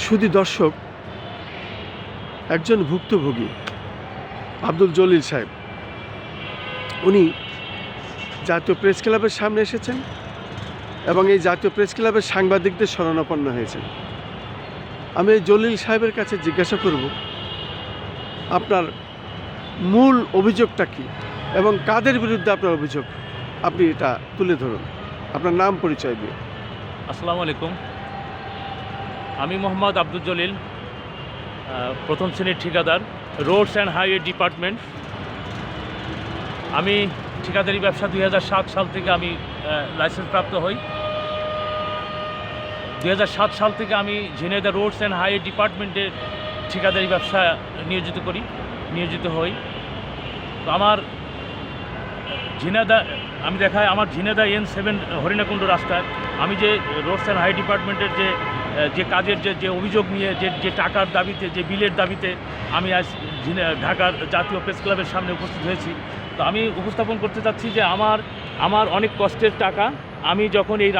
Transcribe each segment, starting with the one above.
শুধু দর্শক, একজন ভুক্তভোগী আব্দুল জলিল সাহেব, উনি জাতীয় প্রেস ক্লাবের সামনে এসেছেন এবং এই জাতীয় প্রেস ক্লাবের সাংবাদিকদের শরণাপন্ন হয়েছেন। আমি এই জলিল সাহেবের কাছে জিজ্ঞাসা করব আপনার মূল অভিযোগটা কী এবং কাদের বিরুদ্ধে আপনার অভিযোগ, আপনি এটা তুলে ধরুন, আপনার নাম পরিচয় দিয়ে। আসসালামু আলাইকুম, আমি মোহাম্মদ আব্দুল জলিল, প্রথম শ্রেণীর ঠিকাদার, রোডস অ্যান্ড হাইওয়ে ডিপার্টমেন্ট। আমি ঠিকাদারি ব্যবসা 2007 সাল থেকে আমি লাইসেন্স প্রাপ্ত হই। 2007 সাল থেকে আমি ঝিনাইদহ রোডস অ্যান্ড হাইওয়ে ডিপার্টমেন্টের ঠিকাদারি ব্যবসা নিয়োজিত হই। তো আমার ঝিনাইদহ N7 হরিণাকুণ্ড রাস্তায় আমি যে রোডস অ্যান্ড হাইওয়ে ডিপার্টমেন্টের যে কাজের যে অভিযোগ নিয়ে যে টাকার দাবিতে, যে বিলের দাবিতে আমি আজ ঢাকার জাতীয় প্রেস ক্লাবের সামনে উপস্থিত হয়েছি। তো আমি উপস্থাপন করতে চাচ্ছি যে আমার অনেক কষ্টের টাকা। আমি যখন এই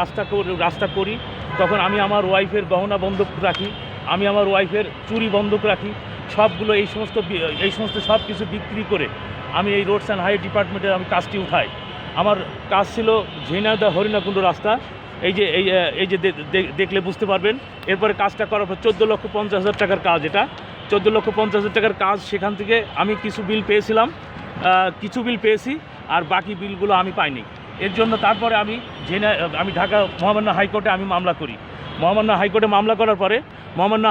রাস্তা করি তখন আমি আমার ওয়াইফের গহনা বন্ধক রাখি, আমি আমার ওয়াইফের চুরি বন্ধক রাখি, সবগুলো এই সমস্ত সব কিছু বিক্রি করে আমি এই রোডস অ্যান্ড হাইওয়ে ডিপার্টমেন্টের আমি কাজটি উঠাই। আমার কাজ ছিল ঝিনাইদহ হরিণাকুণ্ড রাস্তা, এই যে দেখলে বুঝতে পারবেন। এরপরে কাজটা করার পর 14,50,000 টাকার কাজ, এটা 14,50,000 টাকার কাজ। সেখান থেকে আমি কিছু বিল পেয়েছি আর বাকি বিলগুলো আমি পাইনি। এর জন্য তারপরে আমি ঢাকা মহামান্য হাইকোর্টে আমি মামলা করি। মহামান্য হাইকোর্টে মামলা করার পরে মহামান্য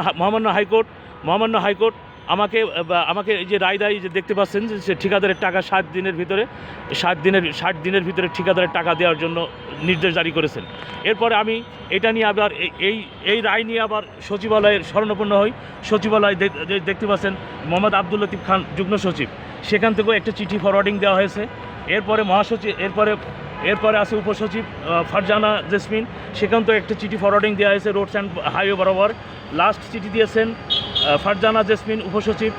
হাইকোর্ট আমাকে এই যে রায় দেয়, যে দেখতে পাচ্ছেন যে সে ঠিকাদারের টাকা 60 দিনের ভিতরে ঠিকাদারের টাকা দেওয়ার জন্য নির্দেশ জারি করেছেন। এরপরে আমি এটা নিয়ে আবার এই রায় নিয়ে আবার সচিবালয়ের শরণাপন্ন হই। সচিবালয় দেখতে পাচ্ছেন মোহাম্মদ আব্দুল লতিফ খান, যুগ্ম সচিব, সেখান থেকেও একটা চিঠি ফরওয়ার্ডিং দেওয়া হয়েছে। এরপরে মহাসচিব, এরপরে আছে উপসচিব ফারজানা জেসমিন, সেখান থেকে একটা চিঠি ফরওয়ার্ডিং দেওয়া হয়েছে রোডস অ্যান্ড হাইওয়ে বরাবর। লাস্ট চিঠি দিয়েছেন ফারজানা জেসমিন, উপসচিব,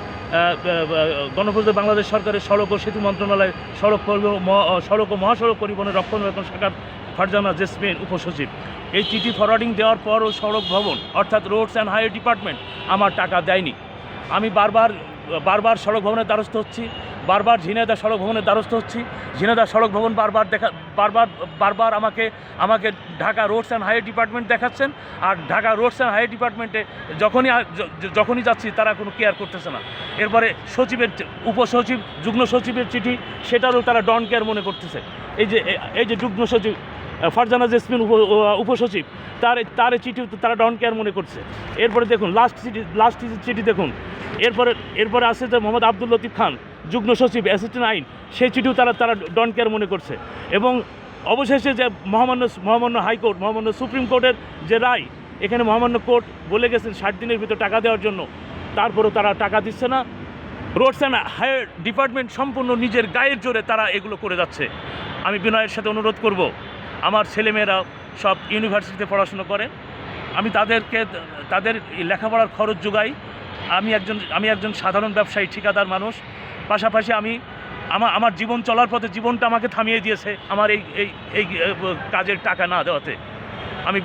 গণপ্রজাতন্ত্রী বাংলাদেশ সরকারের সড়ক ও সেতু মন্ত্রণালয়, সড়ক ও মহাসড়ক পরিবহনের রক্ষণাবেক্ষণ শাখার ফারজানা জেসমিন, উপসচিব। এই চিঠি ফরওয়ার্ডিং দেওয়ার পরও সড়ক ভবন অর্থাৎ রোডস অ্যান্ড হাইওয়ে ডিপার্টমেন্ট আমার টাকা দেয়নি। আমি বারবার সড়ক ভবনের দ্বারস্থ হচ্ছি, বারবার ঝিনাইদহ সড়ক ভবনের দ্বারস্থ হচ্ছি। ঝিনাইদহ সড়ক ভবন বারবার আমাকে Dhaka roads and highway department দেখাচ্ছেন। আর ঢাকা রোডস অ্যান্ড হাইওয়ে ডিপার্টমেন্টে যখনই যাচ্ছি তারা কোনো কেয়ার করতেছে না। এরপরে উপসচিব, যুগ্ম সচিবের চিঠি, সেটারও তারা ডন কেয়ার মনে করতেছে। এই যে যুগ্ম সচিব ফারজানা জেসমিন, উপসচিব, তার চিঠি তারা ডন কেয়ার মনে করছে। এরপরে দেখুন লাস্ট চিঠি দেখুন। এরপরে আসছে যে মোহাম্মদ আব্দুল লতিফ খান, যুগ্ম সচিব, অ্যাসিস্ট্যান্ট আইন, সেই চিঠিও তারা ডন কেয়ার মনে করছে। এবং অবশেষে যে মহামান্য হাইকোর্ট, মহামান্য সুপ্রিম কোর্টের যে রায়, এখানে মহামান্য কোর্ট বলে গেছেন 60 দিনের ভিতর টাকা দেওয়ার জন্য, তারপরেও তারা টাকা দিচ্ছে না। রোডস অ্যান্ড হাইওয়ে ডিপার্টমেন্ট সম্পূর্ণ নিজের গায়ের জোরে তারা এগুলো করে যাচ্ছে। আমি বিনয়ের সাথে অনুরোধ করব, আমার ছেলেমেয়েরা সব ইউনিভার্সিটিতে পড়াশুনো করে, আমি তাদের লেখাপড়ার খরচ যোগাই। আমি একজন সাধারণ ব্যবসায়ী, ঠিকাদার মানুষ। পাশাপাশি আমার জীবন চলার পথে জীবনটা আমাকে থামিয়ে দিয়েছে আমার এই কাজের টাকা না দেওয়াতে। আমি